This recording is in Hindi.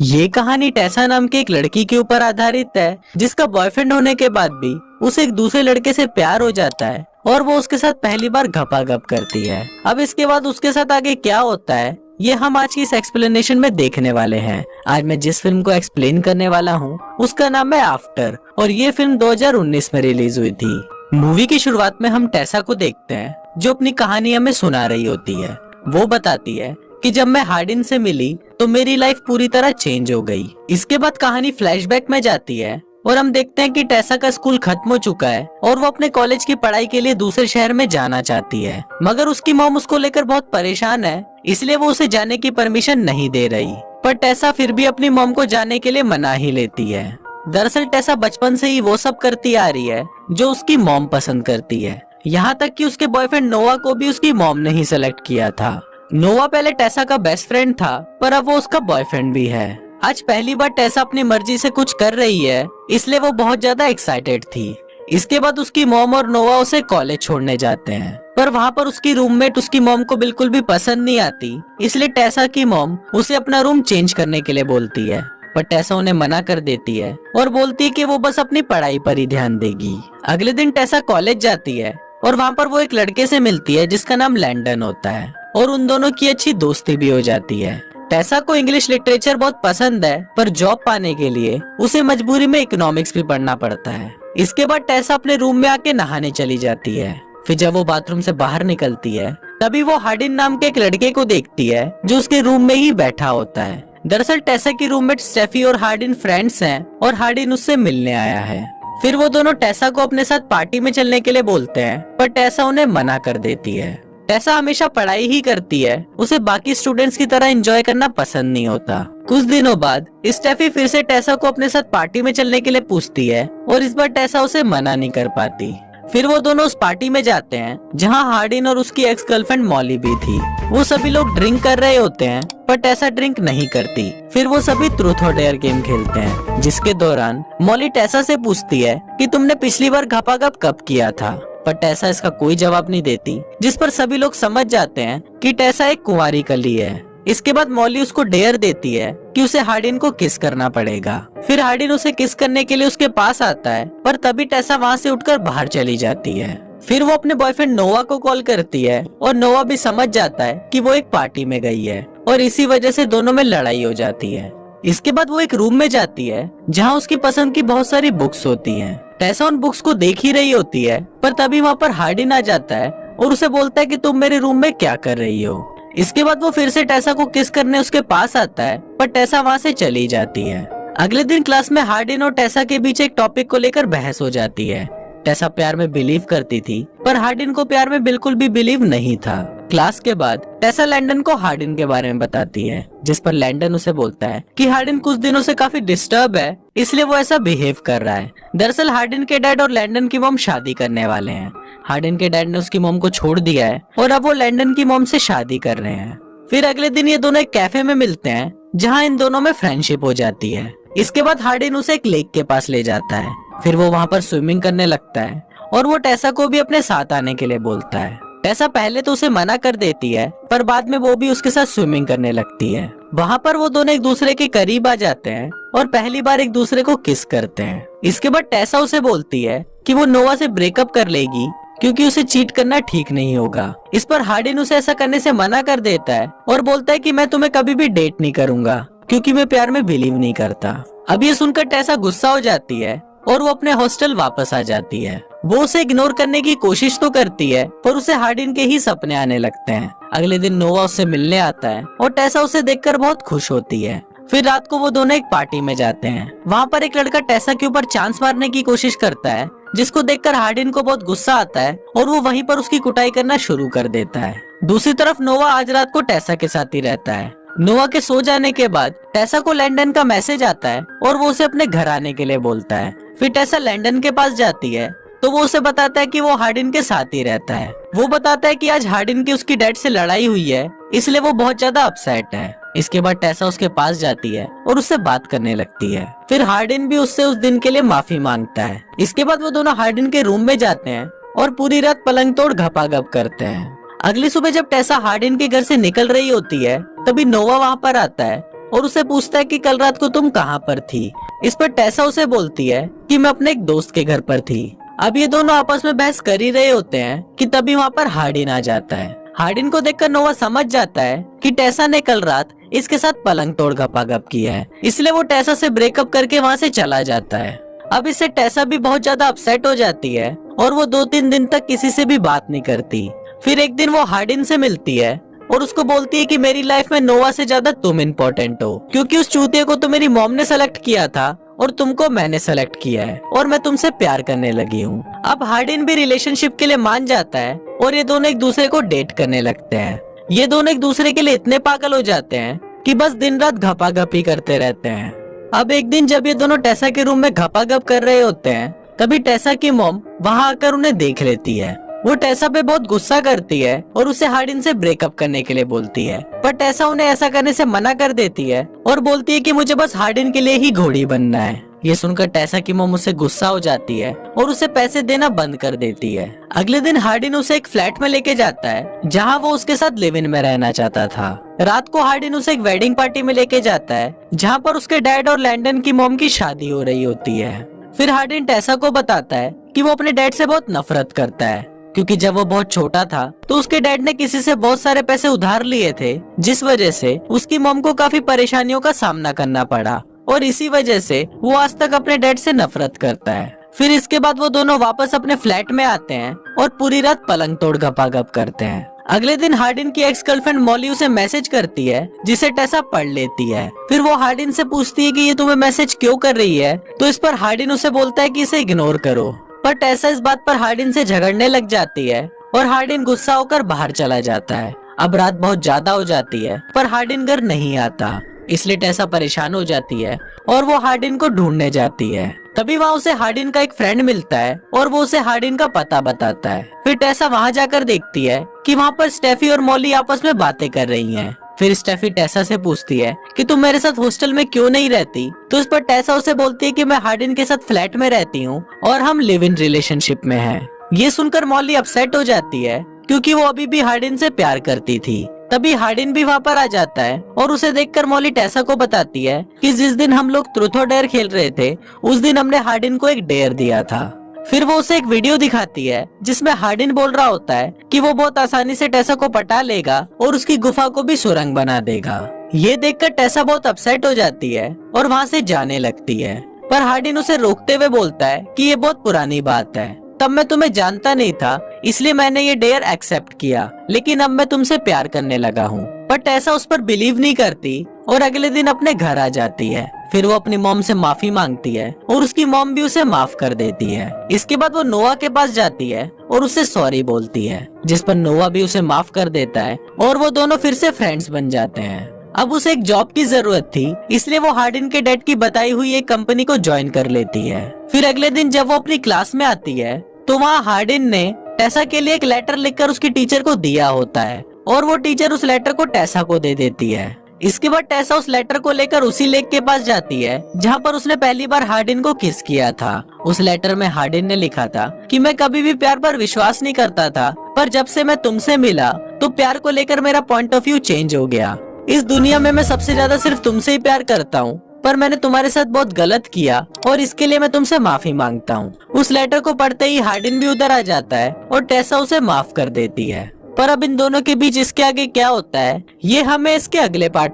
ये कहानी टेसा नाम की एक लड़की के ऊपर आधारित है, जिसका बॉयफ्रेंड होने के बाद भी उसे एक दूसरे लड़के से प्यार हो जाता है और वो उसके साथ पहली बार घपाघप करती है। अब इसके बाद उसके साथ आगे क्या होता है ये हम आज की इस एक्सप्लेनेशन में देखने वाले हैं। आज मैं जिस फिल्म को एक्सप्लेन करने वाला हूँ उसका नाम है आफ्टर और ये फिल्म 2019 में रिलीज हुई थी। मूवी की शुरुआत में हम टेसा को देखते हैं जो अपनी कहानी हमें सुना रही होती है। वो बताती है कि जब मैं हार्डिन से मिली तो मेरी लाइफ पूरी तरह चेंज हो गई। इसके बाद कहानी फ्लैशबैक में जाती है और हम देखते हैं कि टेसा का स्कूल खत्म हो चुका है और वो अपने कॉलेज की पढ़ाई के लिए दूसरे शहर में जाना चाहती है, मगर उसकी मॉम उसको लेकर बहुत परेशान है, इसलिए वो उसे जाने की परमिशन नहीं दे रही। पर टेसा फिर भी अपनी मॉम को जाने के लिए मना ही लेती है। दरअसल टेसा बचपन से ही वो सब करती आ रही है जो उसकी मॉम पसंद करती है, यहाँ तक कि उसके बॉयफ्रेंड नोवा को भी उसकी मॉम ने ही सेलेक्ट किया था। नोवा पहले टेसा का बेस्ट फ्रेंड था पर अब वो उसका बॉयफ्रेंड भी है। आज पहली बार टेसा अपनी मर्जी से कुछ कर रही है, इसलिए वो बहुत ज्यादा एक्साइटेड थी। इसके बाद उसकी मॉम और नोवा उसे कॉलेज छोड़ने जाते हैं, पर वहाँ पर उसकी रूममेट उसकी मॉम को बिल्कुल भी पसंद नहीं आती, इसलिए टेसा की मॉम उसे अपना रूम चेंज करने के लिए बोलती है, पर टेसा उन्हें मना कर देती है और बोलती है कि वो बस अपनी पढ़ाई पर ही ध्यान देगी। अगले दिन टेसा कॉलेज जाती है और वहाँ पर वो एक लड़के से मिलती है जिसका नाम लैंडन होता है और उन दोनों की अच्छी दोस्ती भी हो जाती है। टेसा को इंग्लिश लिटरेचर बहुत पसंद है, पर जॉब पाने के लिए उसे मजबूरी में इकोनॉमिक्स भी पढ़ना पड़ता है। इसके बाद टेसा अपने रूम में आके नहाने चली जाती है। फिर जब वो बाथरूम से बाहर निकलती है तभी वो हार्डिन नाम के एक लड़के को देखती है जो उसके रूम में ही बैठा होता है। दरअसल टेसा की रूममेट स्टेफी और हार्डिन फ्रेंड्स हैं और हार्डिन उससे मिलने आया है। फिर वो दोनों टेसा को अपने साथ पार्टी में चलने के लिए बोलते हैं, पर टेसा उन्हें मना कर देती है। टेसा हमेशा पढ़ाई ही करती है, उसे बाकी स्टूडेंट्स की तरह एंजॉय करना पसंद नहीं होता। कुछ दिनों बाद स्टेफी फिर से टेसा को अपने साथ पार्टी में चलने के लिए पूछती है और इस बार टेसा उसे मना नहीं कर पाती। फिर वो दोनों उस पार्टी में जाते हैं जहाँ हार्डिन और उसकी एक्स गर्लफ्रेंड मॉली भी थी। वो सभी लोग ड्रिंक कर रहे होते हैं पर टेसा ड्रिंक नहीं करती। फिर वो सभी ट्रूथ और डेयर गेम खेलते हैं, जिसके दौरान मॉली टेसा से पूछती है कि तुमने पिछली बार घपाघप कब किया था, पर टेसा इसका कोई जवाब नहीं देती, जिस पर सभी लोग समझ जाते हैं कि टेसा एक कुंवारी कली है। इसके बाद मॉली उसको डेयर देती है कि उसे हार्डिन को किस करना पड़ेगा। फिर हार्डिन उसे किस करने के लिए उसके पास आता है, पर तभी टेसा वहाँ से उठकर बाहर चली जाती है। फिर वो अपने बॉयफ्रेंड नोवा को कॉल करती है और नोवा भी समझ जाता है कि वो एक पार्टी में गई है और इसी वजह से दोनों में लड़ाई हो जाती है। इसके बाद वो एक रूम में जाती है जहाँ उसकी पसंद की बहुत सारी बुक्स होती हैं। टेसा उन बुक्स को देख ही रही होती है, पर तभी वहाँ पर हार्डिन आ जाता है और उसे बोलता है कि तुम मेरे रूम में क्या कर रही हो। इसके बाद वो फिर से टेसा को किस करने उसके पास आता है, पर टेसा वहाँ से चली जाती है। अगले दिन क्लास में हार्डिन और टेसा के बीच एक टॉपिक को लेकर बहस हो जाती है। टेसा प्यार में बिलीव करती थी, पर हार्डिन को प्यार में बिल्कुल भी बिलीव नहीं था। क्लास के बाद टेसा लैंडन को हार्डिन के बारे में बताती है, जिस पर लैंडन उसे बोलता है कि हार्डिन कुछ दिनों से काफी डिस्टर्ब है, इसलिए वो ऐसा बिहेव कर रहा है। दरअसल हार्डिन के डैड और लैंडन की मॉम शादी करने वाले हैं। हार्डिन के डैड ने उसकी मॉम को छोड़ दिया है और अब वो लैंडन की मॉम से शादी कर रहे हैं। फिर अगले दिन ये दोनों एक कैफे में मिलते हैं जहाँ इन दोनों में फ्रेंडशिप हो जाती है। इसके बाद हार्डिन उसे एक लेक के पास ले जाता है। फिर वो वहाँ पर स्विमिंग करने लगता है और वो टेसा को भी अपने साथ आने के लिए बोलता है। टेसा पहले तो उसे मना कर देती है, पर बाद में वो भी उसके साथ स्विमिंग करने लगती है। वहाँ पर वो दोनों एक दूसरे के करीब आ जाते हैं और पहली बार एक दूसरे को किस करते हैं। इसके बाद टेसा उसे बोलती है कि वो नोवा से ब्रेकअप कर लेगी क्योंकि उसे चीट करना ठीक नहीं होगा। इस पर हार्डिन उसे ऐसा करने से मना कर देता है और बोलता है कि मैं तुम्हें कभी भी डेट नहीं करूंगा क्योंकि मैं प्यार में बिलीव नहीं करता। अब ये सुनकर टेसा गुस्सा हो जाती है और वो अपने हॉस्टल वापस आ जाती है। वो उसे इग्नोर करने की कोशिश तो करती है, पर उसे हार्डिन के ही सपने आने लगते हैं। अगले दिन नोवा उससे मिलने आता है और टेसा उसे देखकर बहुत खुश होती है। फिर रात को वो दोनों एक पार्टी में जाते हैं। वहाँ पर एक लड़का टेसा के ऊपर चांस मारने की कोशिश करता है, जिसको देखकर हार्डिन को बहुत गुस्सा आता है और वो वहीं पर उसकी कुटाई करना शुरू कर देता है। दूसरी तरफ नोवा आज रात को टेसा के साथ ही रहता है। नोवा के सो जाने के बाद टेसा को लैंडन का मैसेज आता है और वो उसे अपने घर आने के लिए बोलता है। फिर टेसा लैंडन के पास जाती है तो वो उसे बताता है कि वो हार्डिन के साथ ही रहता है। वो बताता है कि आज हार्डिन की उसकी डैड से लड़ाई हुई है, इसलिए वो बहुत ज्यादा अपसेट है। इसके बाद टेसा उसके पास जाती है और उससे बात करने लगती है। फिर हार्डिन भी उससे उस दिन के लिए माफी मांगता है। इसके बाद वो दोनों हार्डिन के रूम में जाते हैं और पूरी रात पलंग तोड़ घपाघप करते हैं। अगली सुबह जब टेसा हार्डिन के घर से निकल रही होती है तभी नोवा वहाँ पर आता है और उसे पूछता है कि कल रात को तुम कहाँ पर थी। इस पर टेसा उसे बोलती है कि मैं अपने एक दोस्त के घर पर थी। अब ये दोनों आपस में बहस कर ही रहे होते हैं कि तभी वहाँ पर हार्डिन आ जाता है। हार्डिन को देखकर नोवा समझ जाता है कि टेसा ने कल रात इसके साथ पलंग तोड़ गपागप किया है, इसलिए वो टेसा से ब्रेकअप करके वहाँ से चला जाता है। अब इससे टेसा भी बहुत ज्यादा अपसेट हो जाती है और वो 2-3 दिन तक किसी से भी बात नहीं करती। फिर एक दिन वो हार्डिन से मिलती है और उसको बोलती है कि मेरी लाइफ में नोवा से ज्यादा तुम इम्पोर्टेंट हो, क्योंकि उस चूतिए को तो मेरी मॉम ने सेलेक्ट किया था और तुमको मैंने सेलेक्ट किया है और मैं तुमसे प्यार करने लगी हूँ। अब हार्डिन भी रिलेशनशिप के लिए मान जाता है और ये दोनों एक दूसरे को डेट करने लगते हैं। ये दोनों एक दूसरे के लिए इतने पागल हो जाते हैं कि बस दिन रात घपाघपी करते रहते हैं। अब एक दिन जब ये दोनों टेसा के रूम में घपाघप कर रहे होते हैं, तभी टेसा की मॉम वहाँ आकर उन्हें देख लेती है। वो टेसा पे बहुत गुस्सा करती है और उसे हार्डिन से ब्रेकअप करने के लिए बोलती है, पर टेसा उन्हें ऐसा करने से मना कर देती है और बोलती है कि मुझे बस हार्डिन के लिए ही घोड़ी बनना है। ये सुनकर टेसा की मॉम उससे गुस्सा हो जाती है और उसे पैसे देना बंद कर देती है। अगले दिन हार्डिन उसे एक फ्लैट में लेके जाता है जहाँ वो उसके साथ लिव इन में रहना चाहता था। रात को हार्डिन उसे एक वेडिंग पार्टी में लेके जाता है जहाँ पर उसके डैड और लैंडन की मॉम की शादी हो रही होती है। फिर हार्डिन टेसा को बताता है कि वो अपने डैड से बहुत नफरत करता है, क्योंकि जब वो बहुत छोटा था तो उसके डैड ने किसी से बहुत सारे पैसे उधार लिए थे, जिस वजह से उसकी मॉम को काफी परेशानियों का सामना करना पड़ा और इसी वजह से वो आज तक अपने डैड से नफरत करता है। फिर इसके बाद वो दोनों वापस अपने फ्लैट में आते हैं और पूरी रात पलंग तोड़ गपागप करते हैं। अगले दिन हार्डिन की एक्स गर्लफ्रेंड मॉली उसे मैसेज करती है जिसे टेसा पढ़ लेती है। फिर वो हार्डिन से पूछती है कि ये तुम्हें मैसेज क्यों कर रही है, तो इस पर हार्डिन उसे बोलता है कि इसे इग्नोर करो। पर टेसा इस बात पर हार्डिन से झगड़ने लग जाती है और हार्डिन गुस्सा होकर बाहर चला जाता है। अब रात बहुत ज्यादा हो जाती है पर हार्डिन घर नहीं आता, इसलिए टेसा परेशान हो जाती है और वो हार्डिन को ढूंढने जाती है। तभी वहाँ उसे हार्डिन का एक फ्रेंड मिलता है और वो उसे हार्डिन का पता बताता है। फिर टेसा वहाँ जाकर देखती है कि वहाँ पर स्टेफी और मॉली आपस में बातें कर रही हैं। फिर स्टेफी टेसा से पूछती है कि तुम मेरे साथ हॉस्टल में क्यों नहीं रहती, तो इस पर टेसा उसे बोलती है कि मैं हार्डिन के साथ फ्लैट में रहती हूँ और हम लिव इन रिलेशनशिप में हैं। ये सुनकर मॉली अपसेट हो जाती है क्योंकि वो अभी भी हार्डिन से प्यार करती थी। तभी हार्डिन भी वहाँ पर आ जाता है और उसे देखकर मॉली टेसा को बताती है कि जिस दिन हम लोग ट्रूथ और डेयर खेल रहे थे उस दिन हमने हार्डिन को एक डेयर दिया था। फिर वो उसे एक वीडियो दिखाती है जिसमें हार्डिन बोल रहा होता है कि वो बहुत आसानी से टेसा को पटा लेगा और उसकी गुफा को भी सुरंग बना देगा। ये देखकर टेसा बहुत अपसेट हो जाती है और वहाँ से जाने लगती है, पर हार्डिन उसे रोकते हुए बोलता है कि ये बहुत पुरानी बात है, तब मैं तुम्हें जानता नहीं था इसलिए मैंने ये डेयर एक्सेप्ट किया, लेकिन अब मैं तुमसे प्यार करने लगा हूँ। पर टेसा उस पर बिलीव नहीं करती और अगले दिन अपने घर आ जाती है। फिर वो अपनी मॉम से माफी मांगती है और उसकी मॉम भी उसे माफ कर देती है। इसके बाद वो नोवा के पास जाती है और उसे सॉरी बोलती है, जिस पर नोवा भी उसे माफ कर देता है और वो दोनों फिर से फ्रेंड्स बन जाते हैं। अब उसे एक जॉब की जरूरत थी, इसलिए वो हार्डिन के डैड की बताई हुई एक कंपनी को ज्वाइन कर लेती है। फिर अगले दिन जब वो अपनी क्लास में आती है तो वहाँ हार्डिन ने टेसा के लिए एक लेटर लिखकर उसकी टीचर को दिया होता है और वो टीचर उस लेटर को टेसा को दे देती है। इसके बाद टेसा उस लेटर को लेकर उसी लेक के पास जाती है जहाँ पर उसने पहली बार हार्डिन को किस किया था। उस लेटर में हार्डिन ने लिखा था कि मैं कभी भी प्यार पर विश्वास नहीं करता था, पर जब से मैं तुमसे मिला तो प्यार को लेकर मेरा पॉइंट ऑफ व्यू चेंज हो गया। इस दुनिया में मैं सबसे ज्यादा सिर्फ तुमसे ही प्यार करता हूँ, पर मैंने तुम्हारे साथ बहुत गलत किया और इसके लिए मैं तुमसे माफी मांगता हूँ। उस लेटर को पढ़ते ही हार्डिन भी उधर आ जाता है और टेसा उसे माफ कर देती है। पर अब इन दोनों के बीच इसके आगे क्या होता है ये हमें इसके अगले पार्ट